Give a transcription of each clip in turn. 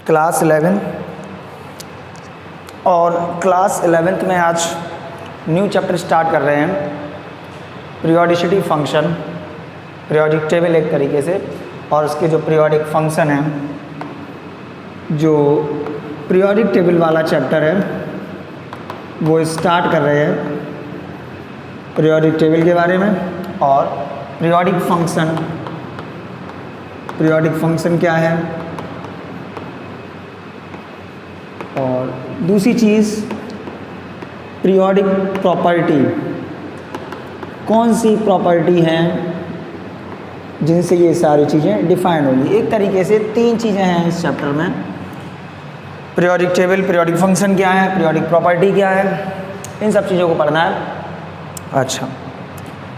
Class 11 और class 11th में आज न्यू चैप्टर स्टार्ट कर रहे हैं, पीरियोडिसिटी फंक्शन, पीरियोडिक टेबल एक तरीके से, और उसके जो पीरियोडिक फंक्शन है, जो पीरियोडिक टेबल वाला चैप्टर है वो स्टार्ट कर रहे हैं पीरियोडिक टेबल के बारे में। और पीरियोडिक फंक्शन क्या है, और दूसरी चीज़ पीरियोडिक प्रॉपर्टी, कौन सी प्रॉपर्टी हैं जिनसे ये सारी चीज़ें डिफाइन होगी। एक तरीके से तीन चीज़ें हैं इस चैप्टर में, पीरियोडिक टेबल, पीरियोडिक फंक्शन क्या है, पीरियोडिक प्रॉपर्टी क्या है, इन सब चीज़ों को पढ़ना है। अच्छा,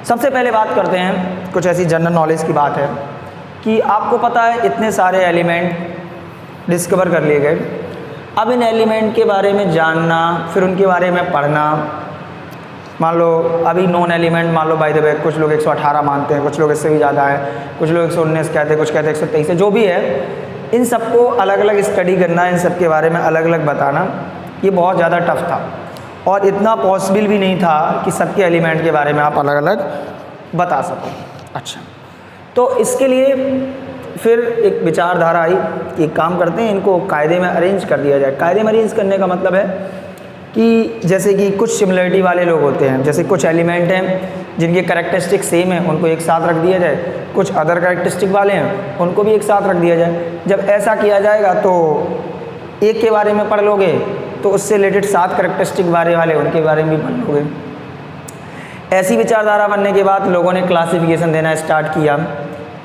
सबसे पहले बात करते हैं, कुछ ऐसी जनरल नॉलेज की बात है कि आपको पता है इतने सारे एलिमेंट डिस्कवर कर लिए गए। अब इन एलिमेंट के बारे में जानना, फिर उनके बारे में पढ़ना। मान लो अभी नॉन एलिमेंट, मान लो बाय द वे कुछ लोग 118 मानते हैं, कुछ लोग इससे भी ज़्यादा है, कुछ लोग 119 कहते हैं, कुछ कहते हैं 123 है, जो भी है, इन सबको अलग अलग स्टडी करना, इन सब के बारे में अलग अलग बताना, ये बहुत ज़्यादा टफ था और इतना पॉसिबल भी नहीं था कि सबके एलिमेंट के बारे में आप अलग अलग बता सको। अच्छा, तो इसके लिए फिर एक विचारधारा आई कि एक काम करते हैं, इनको कायदे में अरेंज कर दिया जाए। कायदे में अरेंज करने का मतलब है कि जैसे कि कुछ सिमिलरिटी वाले लोग होते हैं, जैसे कुछ एलिमेंट हैं जिनके कैरेक्टरिस्टिक सेम है, उनको एक साथ रख दिया जाए, कुछ अदर कैरेक्टरिस्टिक वाले हैं उनको भी एक साथ रख दिया जाए। जब ऐसा किया जाएगा तो एक के बारे में पढ़ लोगे तो उससे रिलेटेड 7 कैरेक्टरिस्टिक वाले उनके बारे में भी पढ़ लोगे। ऐसी विचारधारा बनने के बाद लोगों ने क्लासिफिकेशन देना स्टार्ट किया।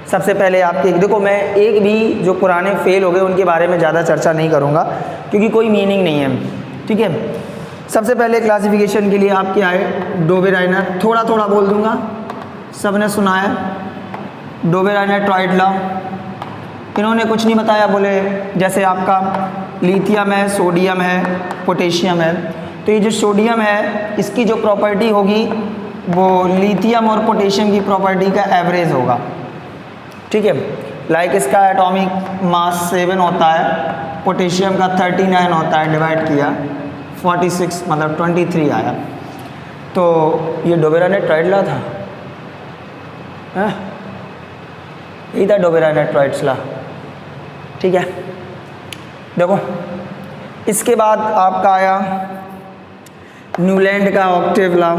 सबसे पहले आपके देखो, मैं एक भी जो पुराने फेल हो गए उनके बारे में ज़्यादा चर्चा नहीं करूँगा क्योंकि कोई मीनिंग नहीं है, ठीक है। सबसे पहले क्लासिफिकेशन के लिए आपके आए डोबेराइनर, थोड़ा थोड़ा बोल दूंगा, सबने सुना है डोबेराइनर ट्राइडला। इन्होंने कुछ नहीं बताया, बोले जैसे आपका लिथियम है, सोडियम है, पोटेशियम है, तो ये जो सोडियम है इसकी जो प्रॉपर्टी होगी वो लिथियम और पोटेशियम की प्रॉपर्टी का एवरेज होगा, ठीक है। लाइक इसका एटॉमिक मास 7 होता है, पोटेशियम का 39 होता है, डिवाइड किया 46 मतलब 23 आया। तो ये डोबेराइनर ट्राइडला था, यही था डोबेराइनर ट्राइडला, ठीक है। देखो इसके बाद आपका आया न्यूलैंड का octave law.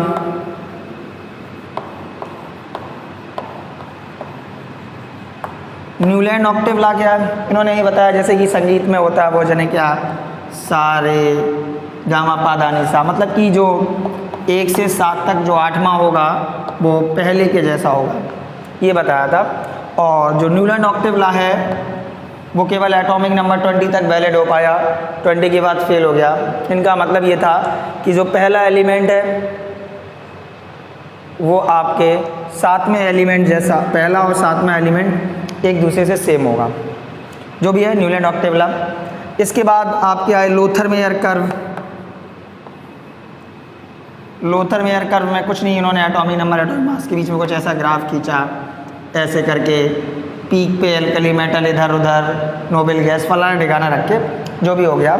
Newland octave law क्या है, इन्होंने ये बताया जैसे कि संगीत में होता है वो जने क्या, सारे गामा पा धा नि सा, मतलब कि जो 1 से 7 तक जो 8वां होगा वो पहले के जैसा होगा, ये बताया था। और जो न्यूलैंड ऑक्टेव लॉ है वो केवल एटॉमिक नंबर 20 तक वैलिड हो पाया, 20 के बाद फेल हो गया। इनका मतलब ये था कि जो पहला एलिमेंट है वो आपके 7वें एलिमेंट जैसा, पहला और 7वां एलिमेंट एक दूसरे से सेम होगा, जो भी है न्यूलैंड ऑक्टेव लॉ। इसके बाद आपके आए Lothar Meyer curve. Lothar Meyer curve में कुछ नहीं, इन्होंने एटॉमिक नंबर एटॉमिक मास के बीच में कुछ ऐसा ग्राफ खींचा, ऐसे करके पीक पे एल्कली मेटल इधर उधर, नोबेल गैस फलाना ठिकाना रख के, जो भी हो गया।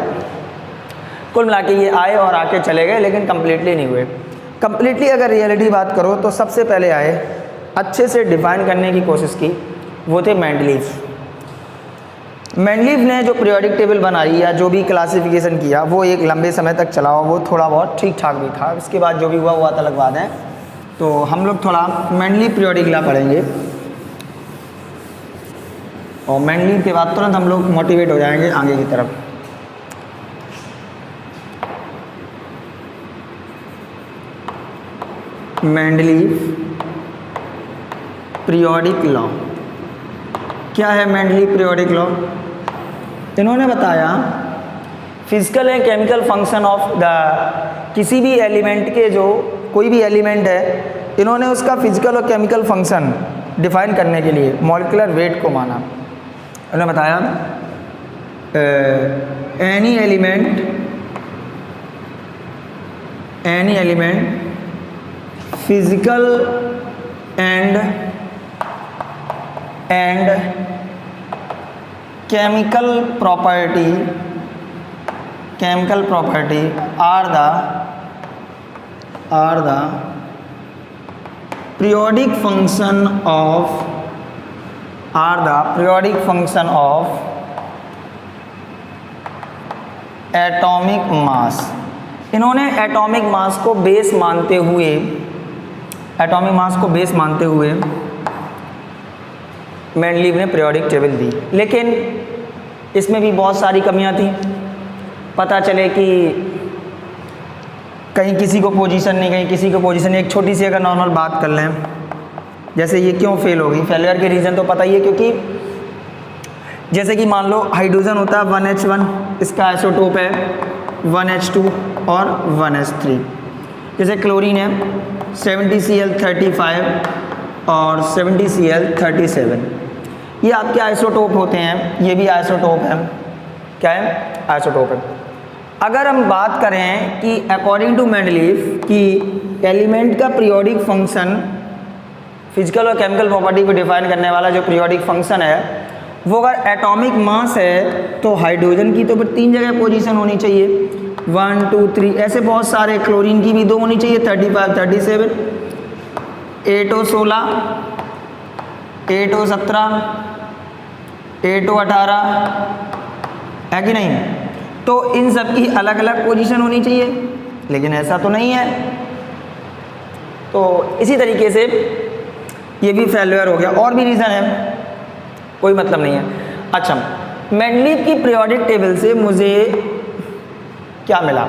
कुल मिला के ये आए और आके चले गए, लेकिन कम्प्लीटली नहीं हुए। कम्प्लीटली अगर रियलिटी बात करो तो सबसे पहले आए, अच्छे से डिफाइन करने की कोशिश की, वो थे मेंडलीव। मेंडलीव ने जो पीरियोडिक टेबल बनाई या जो भी क्लासिफिकेशन किया वो एक लंबे समय तक चला, वो थोड़ा बहुत ठीक ठाक भी था। इसके बाद जो भी हुआ अलग बात है। तो हम लोग थोड़ा मेंडलीव पीरियोडिक लॉ पढ़ेंगे और मेंडलीव के बाद तुरंत हम लोग मोटिवेट हो जाएंगे आगे की तरफ। मेंडलीव पीरियोडिक लॉ क्या है? मेंडलीव पीरियोडिक लॉ इन्होंने बताया physical and chemical function of the, किसी भी एलिमेंट के, जो कोई भी एलिमेंट है, इन्होंने उसका फिजिकल और केमिकल फंक्शन डिफाइन करने के लिए मॉलिक्यूलर वेट को माना। उन्होंने बताया any element physical and chemical property are the periodic function of atomic mass। इन्होंने एटॉमिक मास को बेस मानते हुए मेंडलीव ने पीरियोडिक टेबल दी, लेकिन इसमें भी बहुत सारी कमियां थी। पता चले कि कहीं किसी को पोजीशन नहीं, कहीं किसी को पोजीशन नहीं। एक छोटी सी अगर नॉर्मल बात कर लें, जैसे ये क्यों फेल होगी, फेलियर के रीज़न तो पता ही है, क्योंकि जैसे कि मान लो हाइड्रोजन होता है 1H1, इसका आइसोटोप है 1H2 और 1H3। जैसे क्लोरीन है 70Cl35 और 70Cl37, ये आपके आइसोटोप होते हैं, ये भी आइसोटोप है। क्या है? आइसोटोप है। अगर हम बात करें कि अकॉर्डिंग टू मेंडलीव कि एलिमेंट का पीरियोडिक फंक्शन, फिजिकल और केमिकल प्रॉपर्टी को डिफाइन करने वाला जो पीरियोडिक फंक्शन है, वो अगर एटॉमिक मास है तो हाइड्रोजन की तो फिर 3 जगह पोजीशन होनी चाहिए, 1 2 3, ऐसे बहुत सारे। क्लोरीन की भी 2 होनी चाहिए, 35 37, 8O16, 8O17, 8O18, है कि नहीं? तो इन सब की अलग अलग पोजीशन होनी चाहिए, लेकिन ऐसा तो नहीं है। तो इसी तरीके से ये भी फेल्योर हो गया। और भी रीज़न है, कोई मतलब नहीं है। अच्छा, मेंडलीव की पीरियोडिक टेबल से मुझे क्या मिला?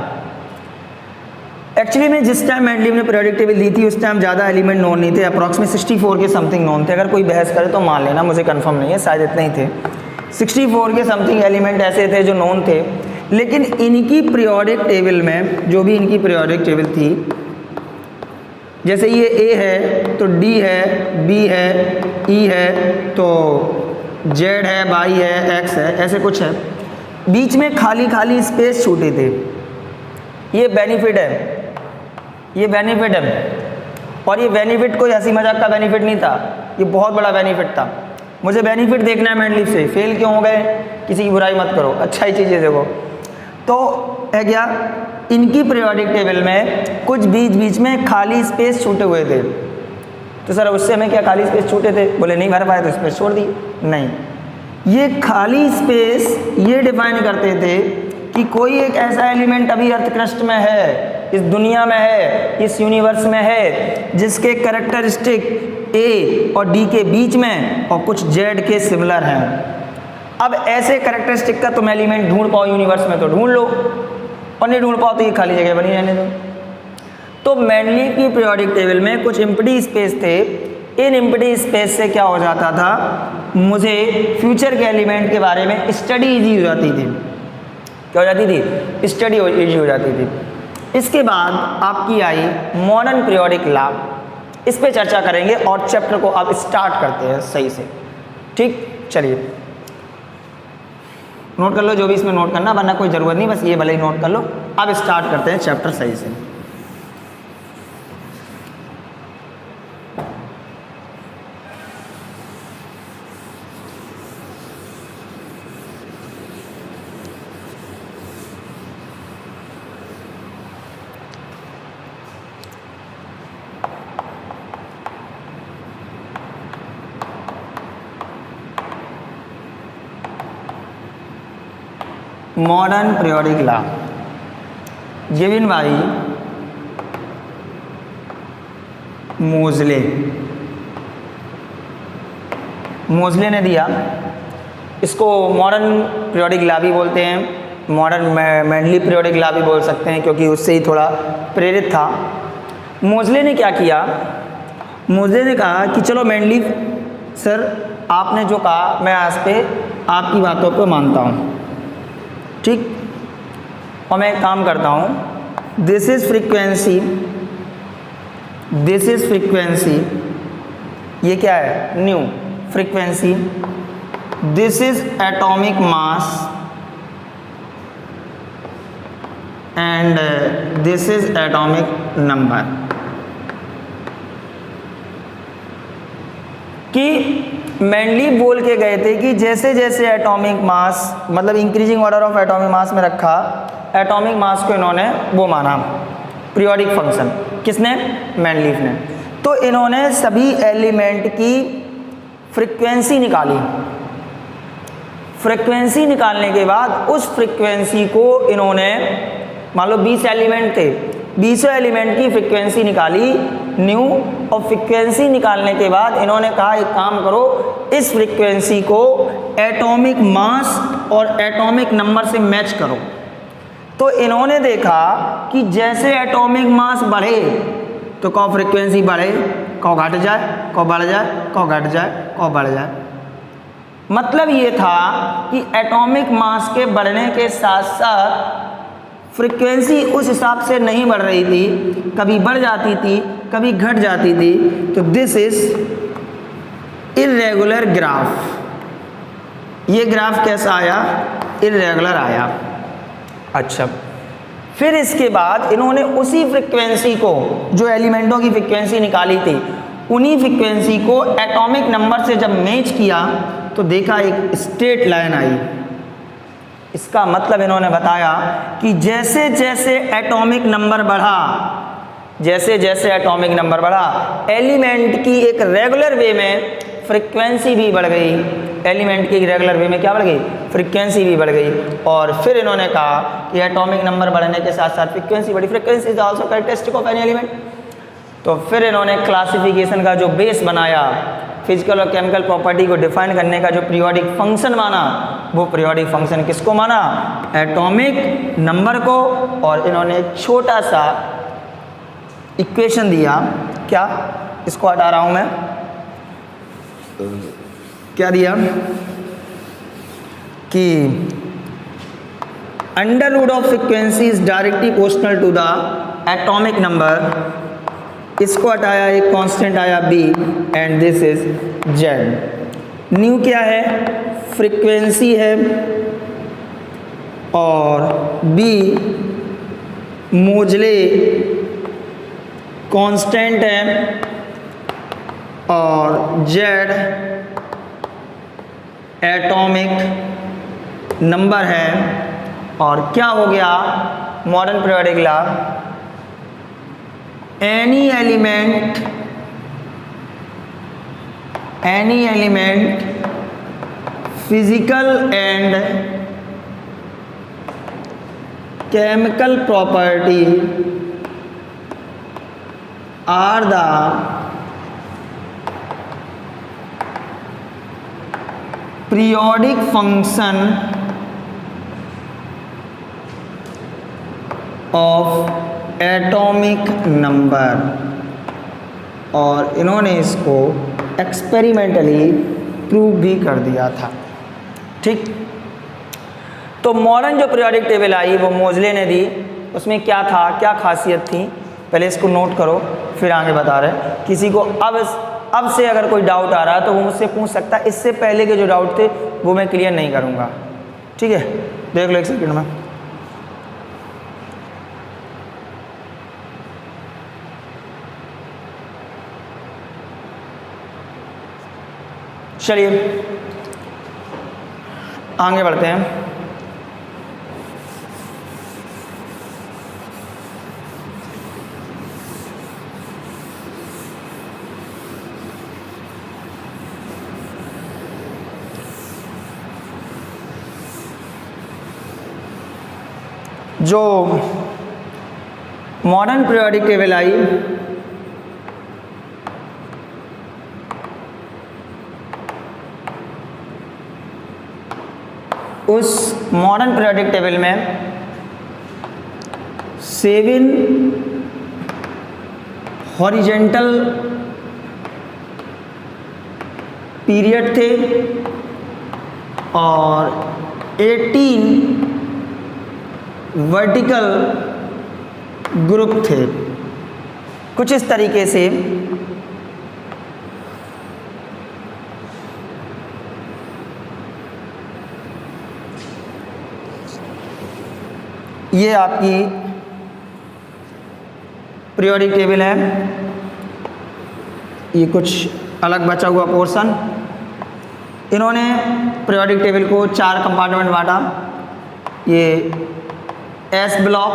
एक्चुअली में जिस टाइम मेंडलीव ने पीरियोडिक टेबल दी थी उस टाइम ज़्यादा एलिमेंट नोन नहीं थे, अप्रॉक्सीमेट 64 के समथिंग नोन थे। अगर कोई बहस करे तो मान लेना, मुझे कंफर्म नहीं है, शायद इतने ही थे। 64 के समथिंग एलिमेंट ऐसे थे जो नोन थे। लेकिन इनकी पीरियोडिक टेबल में, जो भी इनकी पीरियोडिक टेबल थी, जैसे ये A है तो D है, B है, E है तो Z है, Y है, X है, ऐसे कुछ है। बीच में खाली खाली स्पेस छूटे थे। ये बेनिफिट है, ये बेनिफिट है। और ये बेनिफिट कोई हंसी मजाक का बेनिफिट नहीं था, ये बहुत बड़ा बेनिफिट था। मुझे बेनिफिट देखना है मेंडलीव से। फेल क्यों हो गए, किसी की बुराई मत करो, अच्छा ही चीज़ें देखो। तो है क्या, इनकी पीरियोडिक टेबल में कुछ बीच बीच में खाली स्पेस छूटे हुए थे। तो सर उससे हमें क्या खाली स्पेस छूटे थे? बोले नहीं भर पाए तो स्पेस छोड़ दी। नहीं, ये खाली स्पेस ये डिफाइन करते थे कि कोई एक ऐसा एलिमेंट अभी अर्थ क्रस्ट में है, इस दुनिया में है, इस यूनिवर्स में है, जिसके कैरेक्टरिस्टिक A और D के बीच में और कुछ Z के सिमिलर हैं। अब ऐसे कैरेक्टरिस्टिक का तुम एलिमेंट ढूंढ पाओ यूनिवर्स में तो ढूंढ लो, और नहीं ढूंढ पाओ तो ये खाली जगह बनी रहने दो। तो मेंडलीव की पीरियोडिक टेबल में कुछ एम्प्टी स्पेस थे। इन एम्प्टी स्पेस से क्या हो जाता था, मुझे फ्यूचर के एलिमेंट के बारे में स्टडी इजी हो जाती थी। क्या हो जाती थी? स्टडी इजी हो जाती थी। इसके बाद आपकी आई मॉडर्न पीरियोडिक लॉ। इस पे चर्चा करेंगे और चैप्टर को अब स्टार्ट करते हैं सही से। ठीक, चलिए नोट कर लो जो भी इसमें नोट करना, वरना कोई ज़रूरत नहीं, बस ये भले ही नोट कर लो। अब स्टार्ट करते हैं चैप्टर सही से। Modern periodic law given by Moseley. Moseley ने दिया, इसको मॉडर्न पीरियोडिक लॉ भी बोलते हैं, मॉडर्न मेंडलीव पीरियोडिक लॉ भी बोल सकते हैं, क्योंकि उससे ही थोड़ा प्रेरित था। मोज़ले ने क्या किया, मोज़ले ने कहा कि चलो मेंडलीव सर आपने जो कहा मैं आज पे आपकी बातों पे मानता हूँ, ठीक, और मैं एक काम करता हूँ, दिस इज़ फ्रीक्वेंसी, ये क्या है, new frequency, this is atomic mass and this is atomic number. कि मेंडलीव बोल के गए थे कि जैसे जैसे एटॉमिक मास, मतलब increasing order of atomic mass में रखा, एटॉमिक मास को इन्होंने वो माना पीरियोडिक फंक्शन। किसने? मेंडलीव ने। तो इन्होंने सभी एलिमेंट की फ्रीक्वेंसी निकाली। फ्रीक्वेंसी निकालने के बाद उस फ्रीक्वेंसी को इन्होंने, मान लो 20 एलिमेंट थे, 20 एलिमेंट की फ्रीक्वेंसी निकाली न्यू, और फ्रीक्वेंसी निकालने के बाद इन्होंने कहा एक काम करो, इस फ्रीक्वेंसी को एटॉमिक मास और एटॉमिक नंबर से मैच करो। तो इन्होंने देखा कि जैसे एटॉमिक मास बढ़े तो कौ फ्रीक्वेंसी बढ़े, कौ घट जाए, कौ बढ़ जाए, कौ घट जाए, कौ बढ़ जाए। मतलब ये था कि एटॉमिक मास के बढ़ने के साथ साथ फ्रीक्वेंसी उस हिसाब से नहीं बढ़ रही थी, कभी बढ़ जाती थी, कभी घट जाती थी। तो दिस इज इर्रेगुलर ग्राफ। ये ग्राफ कैसा आया? इर्रेगुलर आया। अच्छा, फिर इसके बाद इन्होंने उसी फ्रीक्वेंसी को, जो एलिमेंटों की फ्रीक्वेंसी निकाली थी, उन्हीं फ्रीक्वेंसी को एटॉमिक नंबर से जब मैच किया तो देखा एक स्ट्रेट लाइन आई। इसका मतलब इन्होंने बताया कि जैसे जैसे एटॉमिक नंबर बढ़ा, जैसे जैसे एटॉमिक नंबर बढ़ा, एलिमेंट की एक रेगुलर वे में फ्रीक्वेंसी भी बढ़ गई। एलिमेंट की रेगुलर वे में क्या बढ़ गई? फ्रीक्वेंसी भी बढ़ गई। और फिर इन्होंने कहा कि एटॉमिक नंबर बढ़ने के साथ साथ फ्रीक्वेंसी बढ़ी। Frequency is also characteristic of any element. तो फिर इन्होंने क्लासिफिकेशन का जो बेस बनाया, फिजिकल और केमिकल प्रॉपर्टी को डिफाइन करने का जो पीरियोडिक फंक्शन माना, वो पीरियोडिक फंक्शन किसको माना? एटॉमिक नंबर को। और इन्होंने एक छोटा सा इक्वेशन दिया। क्या? इसको हटा रहा हूं मैं। क्या दिया? कि under root of frequency is directly proportional to the atomic number. इसको हटाया, एक कांस्टेंट आया b, and this is z। New क्या है? फ्रीक्वेंसी है, और b मोजले कांस्टेंट है, और z एटॉमिक नंबर है। और क्या हो गया modern periodic law? any element physical and chemical property are the periodic function of atomic number. और इन्होंने इसको एक्सपेरिमेंटली प्रूव भी कर दिया था। ठीक, तो मॉडर्न जो पीरियोडिक टेबल आई वो मोजले ने दी। उसमें क्या था, क्या खासियत थी, पहले इसको नोट करो, फिर आगे बता रहे। किसी को अब से अगर कोई डाउट आ रहा है तो वो मुझसे पूछ सकता है। इससे पहले के जो डाउट थे वो मैं क्लियर नहीं करूँगा। ठीक है, देख लो एक सेकंड में। चलिए आगे बढ़ते हैं। जो मॉडर्न पीरियोडिक टेबल आई उस मॉडर्न पीरियोडिक टेबल में 7 हॉरिजेंटल पीरियड थे और 18 वर्टिकल ग्रुप थे। कुछ इस तरीके से ये आपकी पीरियोडिक टेबल है। ये कुछ अलग बचा हुआ पोर्शन इन्होंने पीरियोडिक टेबल को 4 कंपार्टमेंट बांटा। ये S block,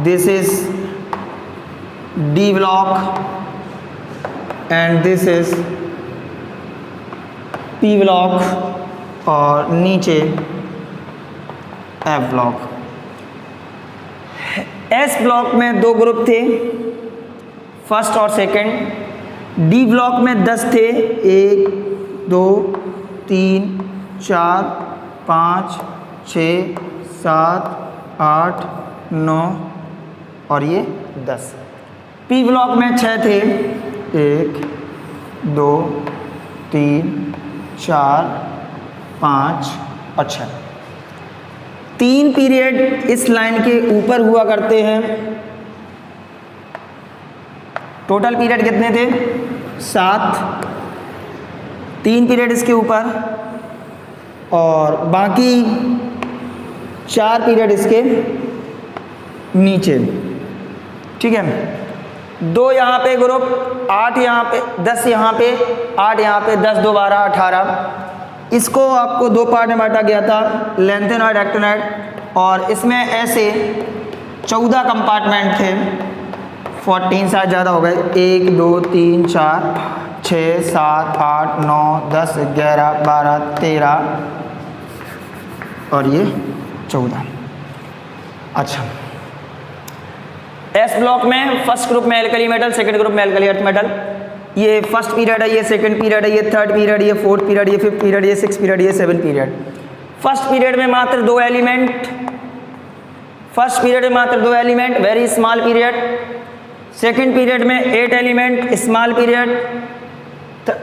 this is D block and this is P block और नीचे एफ ब्लॉक। एस ब्लॉक में 2 ग्रुप थे, फर्स्ट और सेकंड। डी ब्लॉक में 10 थे, 1 2 3 4 5 6 7 8 9 और ये 10। पी ब्लॉक में 6 थे, 1 2 3 4 5 और 6। 3 पीरियड इस लाइन के ऊपर हुआ करते हैं। टोटल पीरियड कितने थे? 7। 3 पीरियड इसके ऊपर और बाकी 4 पीरियड इसके नीचे। ठीक है, 2 यहाँ पे ग्रुप, 8 यहाँ पे, 10 यहाँ पे, 8 यहाँ पे, 10 2 12 18। इसको आपको 2 पार्ट में बांटा गया था, लेंथेनॉइड एक्टिनॉइड, और इसमें ऐसे 14 कंपार्टमेंट थे। 14 शायद ज़्यादा हो गए, 1 2 3 4 6 7 8 9 10 11 12 13 और ये 14। अच्छा, एस ब्लॉक में फर्स्ट ग्रुप में एल्कली मेटल, सेकंड ग्रुप में एल्कली अर्थ मेटल। ये फर्स्ट पीरियड है, ये सेकंड पीरियड है, ये थर्ड पीरियड, ये फोर्थ पीरियड, ये फिफ्थ पीरियड, ये सिक्स पीरियड, ये 7 पीरियड। फर्स्ट पीरियड में मात्र 2 एलिमेंट, फर्स्ट पीरियड में मात्र 2 element, very small period. Second period में 8 element, small period,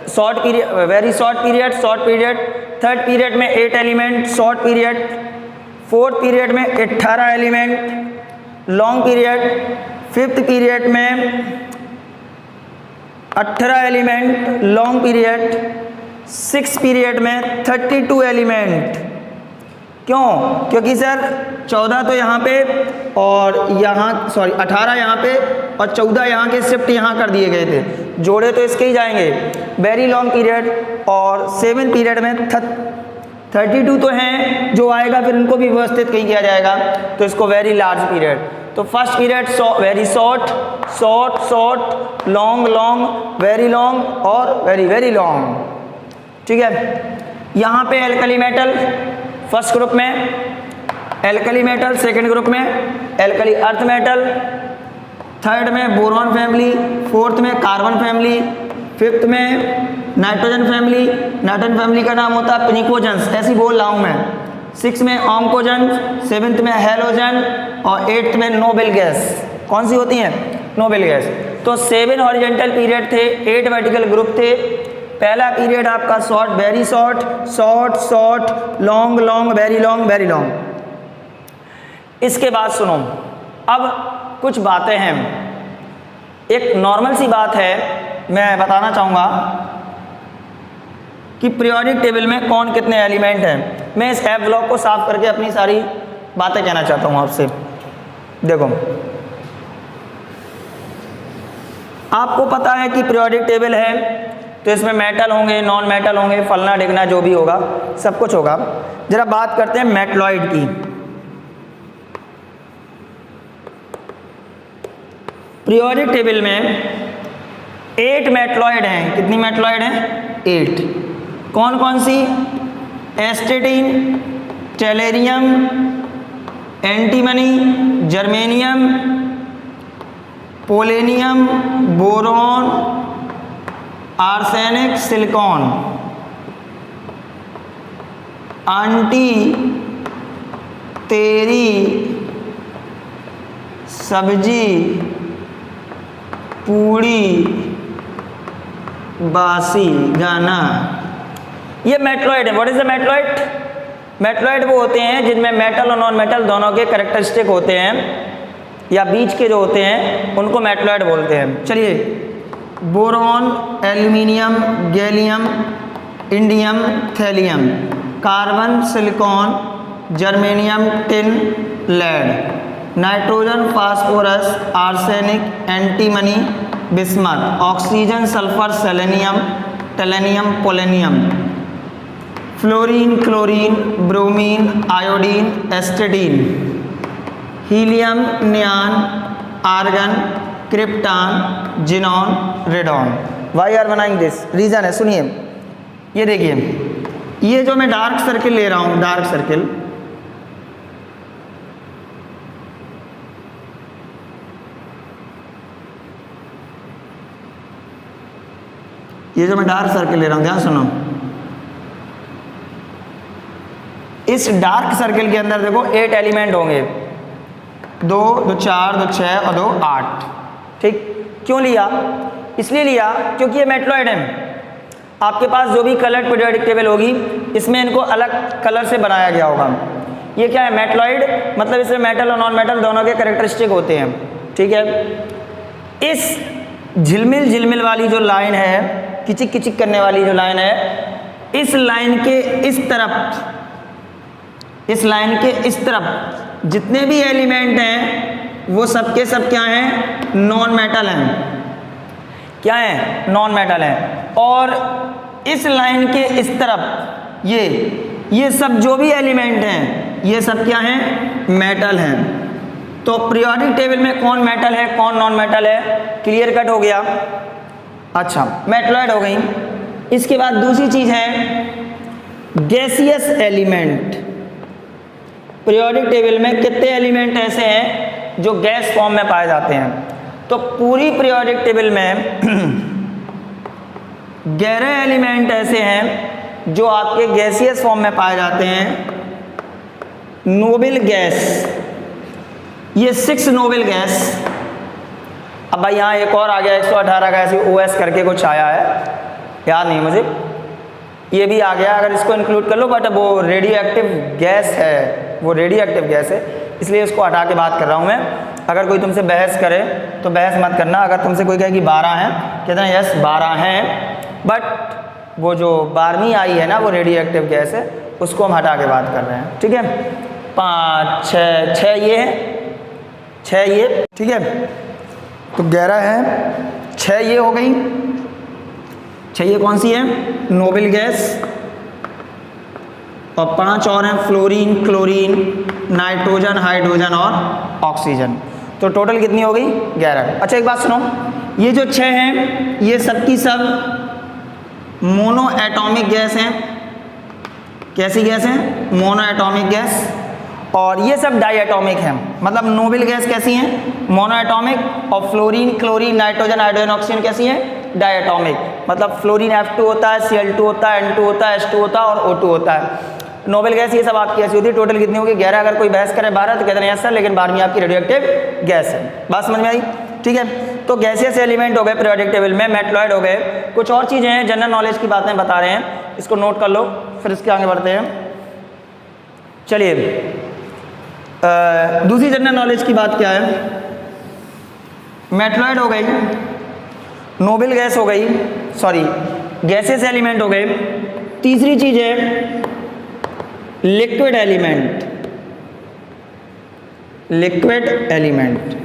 short period, very short period, short period. Third period में 8 element, short period. Fourth period में 18 element, long period. Fifth period में 18 element, long period. 6 period में 32 element. क्यों? क्योंकि sir 14 तो यहाँ पे और यहाँ, सॉरी 18 यहाँ पे और 14 यहाँ के शिफ्ट यहाँ कर दिए गए थे, जोड़े तो इसके ही जाएंगे। Very long period. और 7 पीरियड में 32 तो हैं, जो आएगा फिर उनको भी व्यवस्थित कहीं किया जाएगा, तो इसको वेरी लार्ज पीरियड। तो first period very short, short short, long long, very long और वेरी वेरी लॉन्ग। ठीक है, यहाँ पे एल्कली मेटल फर्स्ट ग्रुप में, एल्कली मेटल सेकंड ग्रुप में, एल्कली अर्थ मेटल थर्ड में बोरॉन फैमिली, फोर्थ में कार्बन फैमिली, फिफ्थ में नाइट्रोजन फैमिली। नाइट्रोजन फैमिली का नाम होता है पिनिकोजेंस, ऐसी बोल रहा हूँ मैं। 6 में ऑन्कोजन, 7th में हेलोजन और 8th में नोबेल गैस। कौन सी होती हैं? Noble gas. तो 7 हॉरिजॉन्टल पीरियड थे, 8 वर्टिकल ग्रुप थे। पहला पीरियड आपका short, very short, short short, long long, very long, very long. इसके बाद सुनो, अब कुछ बातें हैं। एक नॉर्मल सी बात है, मैं बताना चाहूँगा कि पीरियोडिक टेबल में कौन कितने एलिमेंट हैं। मैं इस एफ ब्लॉक को साफ करके अपनी सारी बातें कहना चाहता हूँ आपसे। देखो, आपको पता है कि पीरियोडिक टेबल है तो इसमें मेटल होंगे, नॉन मेटल होंगे, फलना ढिकना जो भी होगा सब कुछ होगा। जरा बात करते हैं मेटलॉइड की। पीरियोडिक टेबल में 8 मेटलॉइड हैं। कितनी मेटलॉइड हैं? 8। कौन कौन सी? Astatine, tellurium, antimony, germanium, polonium, boron, arsenic, silicon. Aunty, तेरी, सब्जी, पूड़ी, बासी, गाना, ये मेटलॉइड है। What is the metalloid? Metalloid वो होते हैं जिनमें मेटल और नॉन मेटल दोनों के कैरेक्टरिस्टिक होते हैं, या बीच के जो होते हैं उनको मेटलॉइड बोलते हैं। चलिए, boron, aluminium, gallium, indium, thallium, carbon, silicon, germanium, tin, lead, nitrogen, phosphorus, arsenic, antimony, bismuth, oxygen, sulphur, selenium, tellurium, polonium, fluorine, chlorine, bromine, iodine, astatine, helium, neon, argon, krypton, xenon, radon. Why are banning this? Reason है, सुनिए। ये देखिए, ये जो मैं dark circle ले रहा हूं, डार्क सर्किल, ये जो मैं डार्क सर्किल ले रहा हूं, ध्यान सुनो। इस डार्क सर्किल के अंदर देखो 8 एलिमेंट होंगे, 2, 2, 4, 2, 6 और 2, 8। ठीक, क्यों लिया? इसलिए लिया क्योंकि ये मेटलॉइड है। आपके पास जो भी कलर्ड पीरियोडिक टेबल होगी, इसमें इनको अलग कलर से बनाया गया होगा। ये क्या है? मेटलॉइड, मतलब इसमें मेटल और नॉन मेटल दोनों के कैरेक्टरिस्टिक होते हैं। ठीक है, इस झिलमिल झिलमिल वाली जो लाइन है, किचिक किचिक करने वाली जो लाइन है, इस लाइन के इस तरफ, इस लाइन के इस तरफ जितने भी एलिमेंट हैं वो सब के सब क्या हैं? नॉन मेटल हैं। क्या है? नॉन मेटल हैं। और इस लाइन के इस तरफ ये सब जो भी एलिमेंट हैं, ये सब क्या हैं? मेटल हैं। तो पीरियोडिक टेबल में कौन मेटल है, कौन नॉन मेटल है, क्लियर कट हो गया। अच्छा, मेटलॉइड हो गई। इसके बाद दूसरी चीज है गैसियस एलिमेंट। पीरियोडिक टेबल में कितने एलिमेंट ऐसे हैं जो गैस फॉर्म में पाए जाते हैं? तो पूरी पीरियोडिक टेबल में 11 एलिमेंट ऐसे हैं जो आपके गैसियस फॉर्म में पाए जाते हैं। नोबल गैस, ये 6 नोबल गैस। अब भाई यहाँ एक और आ गया 118 का, ऐसे OS करके कुछ आया है, याद नहीं मुझे, ये भी आ गया, अगर इसको इंक्लूड कर लो, बट वो रेडियो एक्टिव गैस है, वो रेडियो एक्टिव गैस है, इसलिए इसको हटा के बात कर रहा हूँ मैं। अगर कोई तुमसे बहस करे तो बहस मत करना। अगर तुमसे कोई कहे कि 12 हैं, कहते हैं यस 12 हैं, बट वो जो 12वीं आई है ना, वो रेडियो एक्टिव गैस है, उसको हम हटा के बात कर रहे हैं। ठीक है, 5, 6 ये है, 6 ये, ठीक है, तो 11 है, 6 ये हो गई। 6 ये कौन सी है? Noble gas. और 5 और हैं, फ्लोरीन, क्लोरीन, नाइट्रोजन, हाइड्रोजन और ऑक्सीजन। तो टोटल कितनी हो गई? 11। अच्छा, एक बात सुनो, ये जो 6 हैं ये सब की सब मोनो एटॉमिक गैस हैं। कैसी गैस हैं? Mono atomic gas. और ये सब डाई एटॉमिक हैं, मतलब नोबल गैस कैसी हैं? Monoatomic. और fluorine, chlorine, nitrogen, hydrogen, oxygen कैसी हैं? Die atomic. मतलब फ्लोरीन F2 होता है, Cl2 होता है, N2 होता है, H2 होता है और O2 होता है। नोबल गैस ये सब आपकी ऐसी होती है। टोटल कितनी होगी? 11। अगर कोई बहस करे 12 तो कहते हैं यस सर, लेकिन 12वीं आपकी रेडियो एक्टिव गैस है। बात समझ में आई? ठीक है, तो गैसियस एलिमेंट हो गए पीरियोडिक टेबल में, मेटलॉइड हो गए। कुछ और चीज़ें हैं, जनरल नॉलेज की बातें बता रहे हैं, इसको नोट कर लो, फिर इसके आगे बढ़ते हैं। चलिए, दूसरी जनरल नॉलेज की बात क्या है? मेटलॉइड हो गई, नोबल गैस हो गई, सॉरी गैसियस एलिमेंट हो गए। तीसरी चीज है लिक्विड एलिमेंट। लिक्विड एलिमेंट,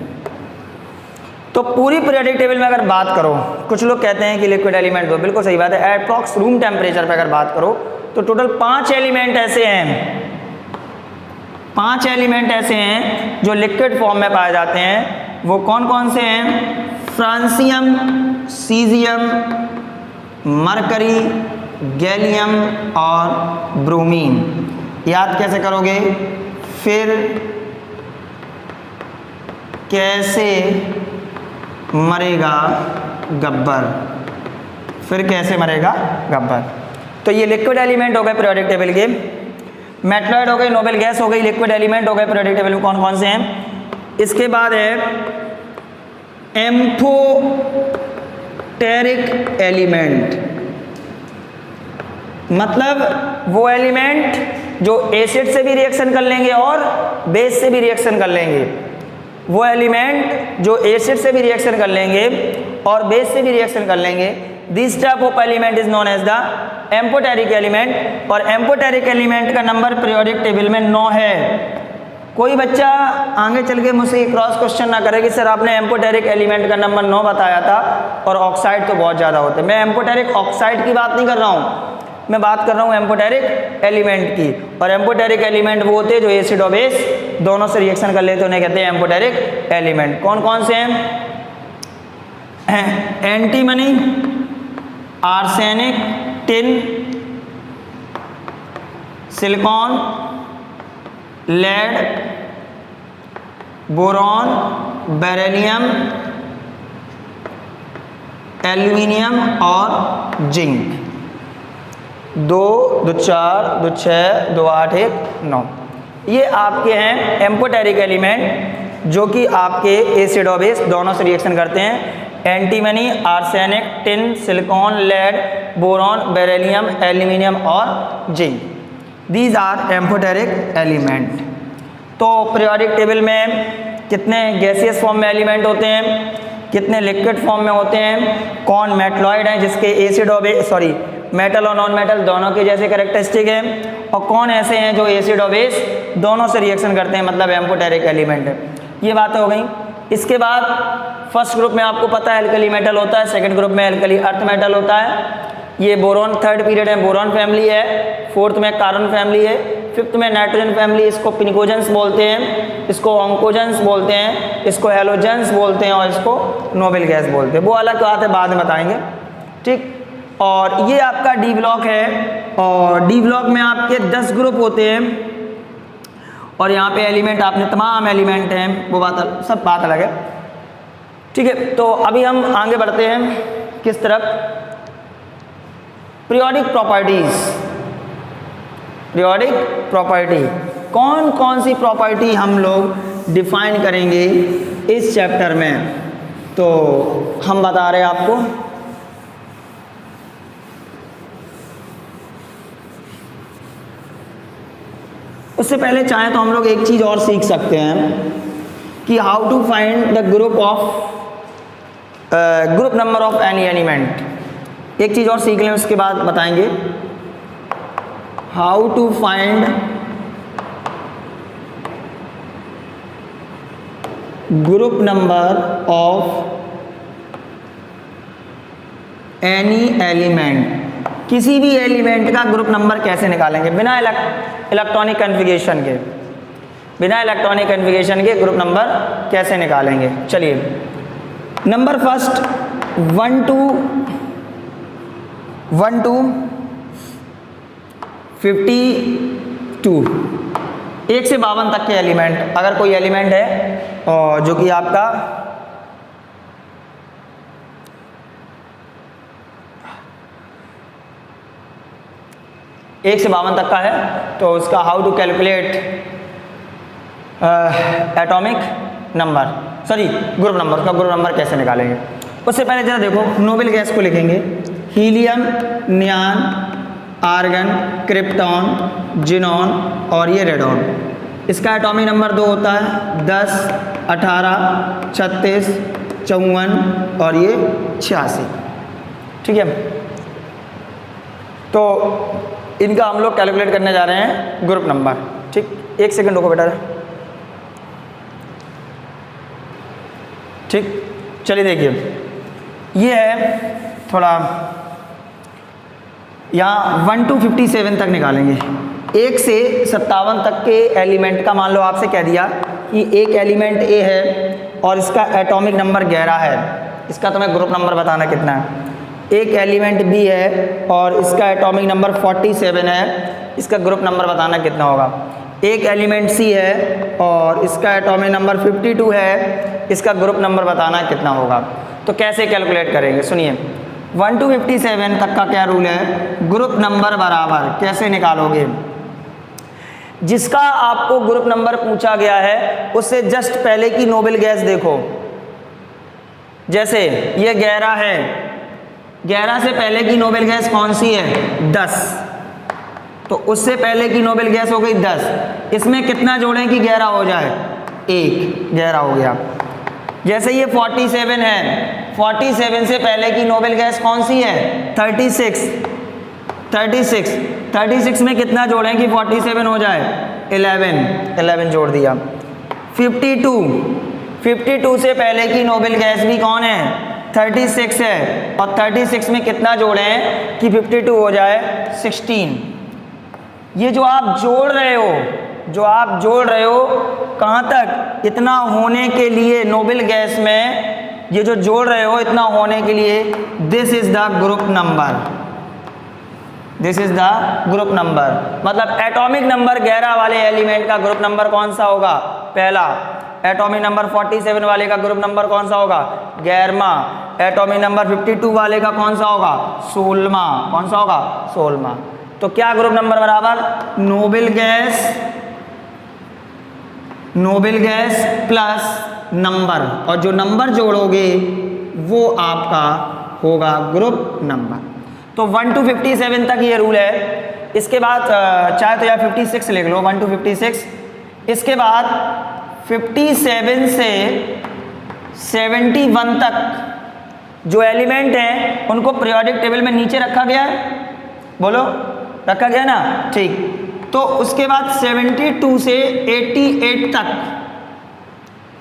तो पूरी पीरियोडिक टेबल में अगर बात करो, कुछ लोग कहते हैं कि लिक्विड एलिमेंट दो, बिल्कुल सही बात है। एप्रॉक्स रूम टेम्परेचर पे अगर बात करो तो टोटल 5 एलिमेंट ऐसे हैं, 5 एलिमेंट ऐसे हैं जो लिक्विड फॉर्म में पाए जाते हैं। वो कौन कौन से हैं? फ्रांसियम, सीजियम, मरकरी, गैलियम और ब्रोमीन। याद कैसे करोगे? फिर कैसे मरेगा गब्बर, फिर कैसे मरेगा गब्बर। तो ये लिक्विड एलिमेंट हो गए पीरियोडिक टेबल के। मेटलॉइड हो गई, नोबल गैस हो गई, लिक्विड एलिमेंट हो गए पीरियोडिक टेबल में कौन कौन से हैं। इसके बाद है एम्फोटेरिक एलिमेंट, मतलब वो एलिमेंट जो एसिड से भी रिएक्शन कर लेंगे और बेस से भी रिएक्शन कर लेंगे। वो एलिमेंट जो एसिड से भी रिएक्शन कर लेंगे और बेस से भी रिएक्शन कर लेंगे। This type of element is known as the amphoteric element. और एम्फोटेरिक एलिमेंट का नंबर पीरियोडिक टेबल में 9 है। कोई बच्चा आगे चल के मुझसे क्रॉस क्वेश्चन ना करे कि सर आपने एम्फोटेरिक एलिमेंट का नंबर 9 बताया था और ऑक्साइड तो बहुत ज़्यादा होते हैं। मैं एम्फोटेरिक ऑक्साइड की बात नहीं कर रहा हूँ, मैं बात कर रहा हूँ एम्फोटेरिक एलिमेंट की। और एम्फोटेरिक एलिमेंट वो होते हैं जो एसिड और बेस दोनों से रिएक्शन कर लेते हैं, उन्हें कहते हैं एम्फोटेरिक एलिमेंट। कौन कौन से हैं? Antimony, arsenic, tin, silicon, lead, boron, beryllium, aluminium और जिंक। 2, 2, 4, 2, 6, 2, 8, 1, 9 ये आपके हैं एम्फोटेरिक एलिमेंट जो कि आपके एसिड और बेस दोनों से रिएक्शन करते हैं। Antimony, arsenic, tin, silicon, lead, boron, beryllium, aluminium और zinc. These are amphoteric element. तो पीरियोडिक टेबल में कितने गैसियस फॉर्म में एलिमेंट होते हैं, कितने लिक्विड फॉर्म में होते हैं, कौन मेटलॉइड हैं जिसके एसिड और बेस मेटल और नॉन मेटल दोनों के जैसे कैरेक्टरिस्टिक हैं, और कौन ऐसे हैं जो एसिड और बेस दोनों से रिएक्शन करते हैं, मतलब एम्फोटेरिक एलिमेंट है। ये बातें हो गई। इसके बाद फर्स्ट ग्रुप में आपको पता है एल्कली मेटल होता है, सेकंड ग्रुप में एल्कली अर्थ मेटल होता है। ये बोरॉन थर्ड पीरियड में बोरॉन फैमिली है, फोर्थ में कार्बन फैमिली है, फिफ्थ में नाइट्रोजन फैमिली। इसको पिनिकोजेंस बोलते हैं, इसको ऑन्कोजेंस बोलते हैं, इसको हेलोजेंस बोलते हैं और इसको नोबेल गैस बोलते हैं। वो अलग बात है, बाद में बताएंगे, ठीक। और ये आपका डी ब्लॉक है, और डी ब्लॉक में आपके 10 ग्रुप होते हैं, और यहाँ पे एलिमेंट आपने तमाम एलिमेंट हैं, वो बात सब बात अलग है, ठीक है। तो अभी हम आगे बढ़ते हैं किस तरफ, पीरियोडिक प्रॉपर्टीज। पीरियोडिक प्रॉपर्टी, कौन कौन सी प्रॉपर्टी हम लोग डिफाइन करेंगे इस चैप्टर में, तो हम बता रहे हैं आपको। उससे पहले चाहे तो हम लोग एक चीज़ और सीख सकते हैं कि how to find the group number of any element. एक चीज़ और सीख लें, उसके बाद बताएंगे how to find group number of any element. किसी भी एलिमेंट का ग्रुप नंबर कैसे निकालेंगे बिना इलेक्ट्रॉनिक कन्फिगरेशन के, बिना इलेक्ट्रॉनिक कन्फिगरेशन के ग्रुप नंबर कैसे निकालेंगे। चलिए, नंबर फर्स्ट 1 to 52, 1 से 52 तक के एलिमेंट। अगर कोई एलिमेंट है और जो कि आपका एक से 52 तक का है, तो उसका how to calculate atomic number, sorry group number, उसका ग्रुप नंबर कैसे निकालेंगे। उससे पहले जरा देखो, नोबेल गैस को लिखेंगे helium, neon, argon, krypton, xenon और ये रेडॉन। इसका एटॉमिक नंबर 2 होता है, 10, 18, 36, 54 और ये 86, ठीक है। तो इनका हम लोग कैलकुलेट करने जा रहे हैं ग्रुप नंबर, ठीक। 1 सेकंड रुको बेटा, ठीक। चलिए देखिए, ये है थोड़ा, यहाँ 1 to 57 तक निकालेंगे। 1 से 57 तक के एलिमेंट का मान लो आपसे कह दिया कि एक एलिमेंट ए है और इसका एटॉमिक नंबर 11 है, इसका तुम्हें ग्रुप नंबर बताना कितना है। एक एलिमेंट बी है और इसका एटॉमिक नंबर 47 है, इसका ग्रुप नंबर बताना कितना होगा। एक एलिमेंट सी है और इसका एटॉमिक नंबर 52 है, इसका ग्रुप नंबर बताना कितना होगा। तो कैसे कैलकुलेट करेंगे, सुनिए। 1 to 57 तक का क्या रूल है, ग्रुप नंबर बराबर कैसे निकालोगे। जिसका आपको ग्रुप नंबर पूछा गया है उससे जस्ट पहले की नोबेल गैस देखो। जैसे ये 11 है, 11 से पहले की नोबेल गैस कौन सी है, 10, तो उससे पहले की नोबेल गैस हो गई 10। इसमें कितना जोड़ें कि 11 हो जाए, 1, 11 हो गया। जैसे ये 47 है, 47 से पहले की नोबेल गैस कौन सी है, 36, 36 में कितना जोड़ें कि 47 हो जाए? 11 जोड़ दिया। 52 से पहले की नोबेल गैस भी कौन है? 36 है, और 36 में कितना जोड़ें कि 52 हो जाए? 16। ये जो आप जोड़ रहे हो कहाँ तक? इतना होने के लिए नोबेल गैस में ये जो जोड़ रहे हो इतना होने के लिए, this is the group number. मतलब एटॉमिक नंबर 11 वाले एलिमेंट का ग्रुप नंबर कौन सा होगा? पहला। एटॉमिक नंबर 47 वाले का ग्रुप नंबर कौन सा होगा? 11वां। एटॉमिक नंबर 52 वाले का कौन सा होगा? 16वां। कौन सा होगा? 16वां। तो क्या ग्रुप नंबर बराबर नोबेल गैस प्लस नंबर, और जो नंबर जोड़ोगे वो आपका होगा ग्रुप नंबर। तो 1 to 57 तक ये रूल है। इसके बाद चाहे तो या 56 लिख लो, 1 to 56। इसके बाद 57 से 71 तक जो एलिमेंट हैं उनको पीरियोडिक टेबल में नीचे रखा गया है। बोलो, रखा गया ना? ठीक। तो उसके बाद 72 से 88 तक,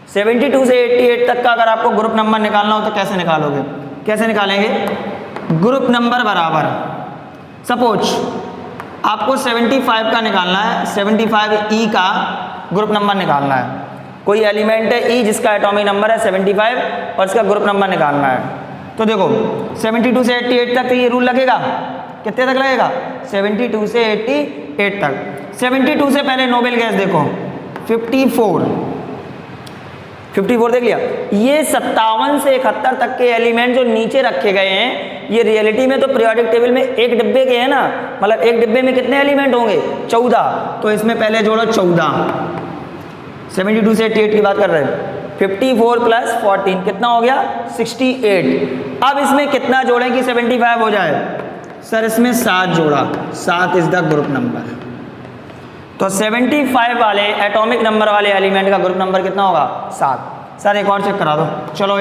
72 से 88 तक का अगर आपको ग्रुप नंबर निकालना हो तो कैसे निकालोगे? कैसे निकालेंगे? ग्रुप नंबर बराबर, सपोज आपको 75 का निकालना है, 75 का ग्रुप नंबर निकालना है। कोई एलिमेंट है ई जिसका एटॉमिक नंबर है 75 और इसका ग्रुप नंबर निकालना है। तो देखो 72 से 88 तक तो ये रूल लगेगा। कितने तक लगेगा? 72 से 88 तक। 72 से पहले नोबेल गैस देखो 54 देख लिया। ये 57 से 71 तक के एलिमेंट जो नीचे रखे गए हैं, ये रियलिटी में तो पीरियोडिक टेबल में एक डिब्बे के हैं ना, मतलब एक डिब्बे में कितने एलिमेंट होंगे? 14। तो इसमें पहले जोड़ो 14। 72 से 88 की बात कर रहे हैं। 54 प्लस 14 कितना हो गया? 68। अब इसमें कितना जोड़ें कि 75 हो जाए? सर इसमें 7 जोड़ा, 7 इज द ग्रुप नंबर। तो 75 वाले एटॉमिक नंबर वाले एलिमेंट का ग्रुप नंबर कितना होगा? 7। सर एक और चेक करा दो। चलो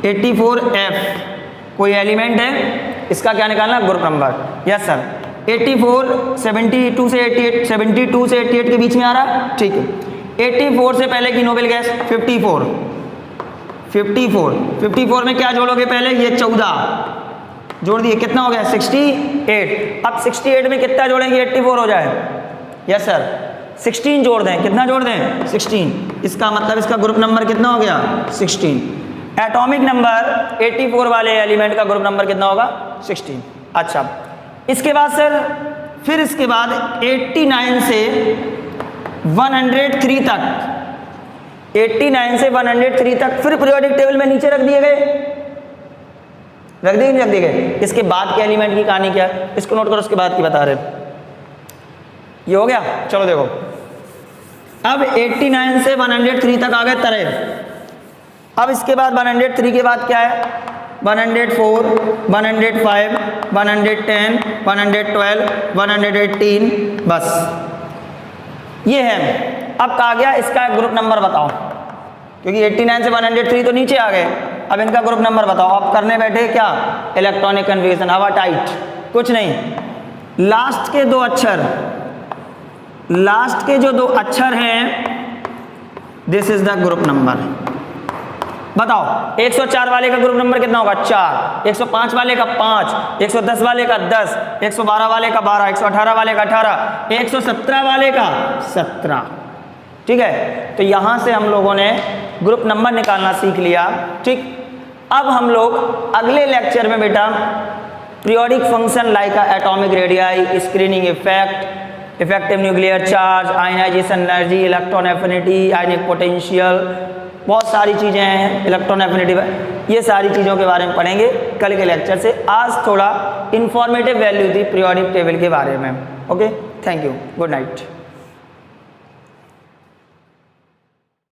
84F कोई एलिमेंट है, इसका क्या निकालना? Group number. Yes sir. 84 72 से 88 के बीच में आ रहा है, ठीक है। 84 से पहले की नोबेल गैस 54 में क्या जोड़ोगे? पहले ये 14 जोड़ दिए, कितना हो गया? 68। अब 68 में कितना जोड़ेंगे? 84 हो जाए। Yes sir. 16 जोड़ दें, कितना जोड़ दें? 16। इसका मतलब इसका ग्रुप नंबर कितना हो गया? 16। एटॉमिक नंबर 84 वाले एलिमेंट का ग्रुप नंबर कितना होगा? 16। अच्छा, इसके बाद सर फिर इसके बाद 89 से 103 तक, 89 से 103 तक फिर पीरियोडिक टेबल में नीचे रख दिए गए। रख दिए नहीं रख दिए गए? इसके बाद के एलिमेंट की कहानी क्या है, इसको नोट करो, उसके बाद की बता रहे। ये हो गया। चलो देखो, अब 89 से 103 तक आ गए तरह। अब इसके बाद 103 के बाद क्या है? 104, 105, 110, 112, 118, बस ये है। अब कहा गया इसका ग्रुप नंबर बताओ, क्योंकि 89 से 103 तो नीचे आ गए। अब इनका ग्रुप नंबर बताओ। अब करने बैठे क्या? इलेक्ट्रॉनिक कन्फिगरेशन, हवा टाइट, कुछ नहीं। लास्ट के जो दो अक्षर हैं, this is the group number. बताओ 104 वाले का ग्रुप नंबर कितना होगा? 4। 105 वाले का 5, 110 वाले का 10, 112 वाले का 12, 118 वाले का 18, 117 वाले का 17। ठीक है, तो यहां से हम लोगों ने ग्रुप नंबर निकालना सीख लिया। ठीक, अब हम लोग अगले लेक्चर में बेटा periodic function like atomic radii, screening effect, effective nuclear charge, ionisation energy, electron affinity, ionic potential, बहुत सारी चीज़ें हैं, इलेक्ट्रॉन एफिनिटी, ये सारी चीज़ों के बारे में पढ़ेंगे कल के लेक्चर से। आज थोड़ा इन्फॉर्मेटिव वैल्यू थी पीरियोडिक टेबल के बारे में। Okay, thank you, good night.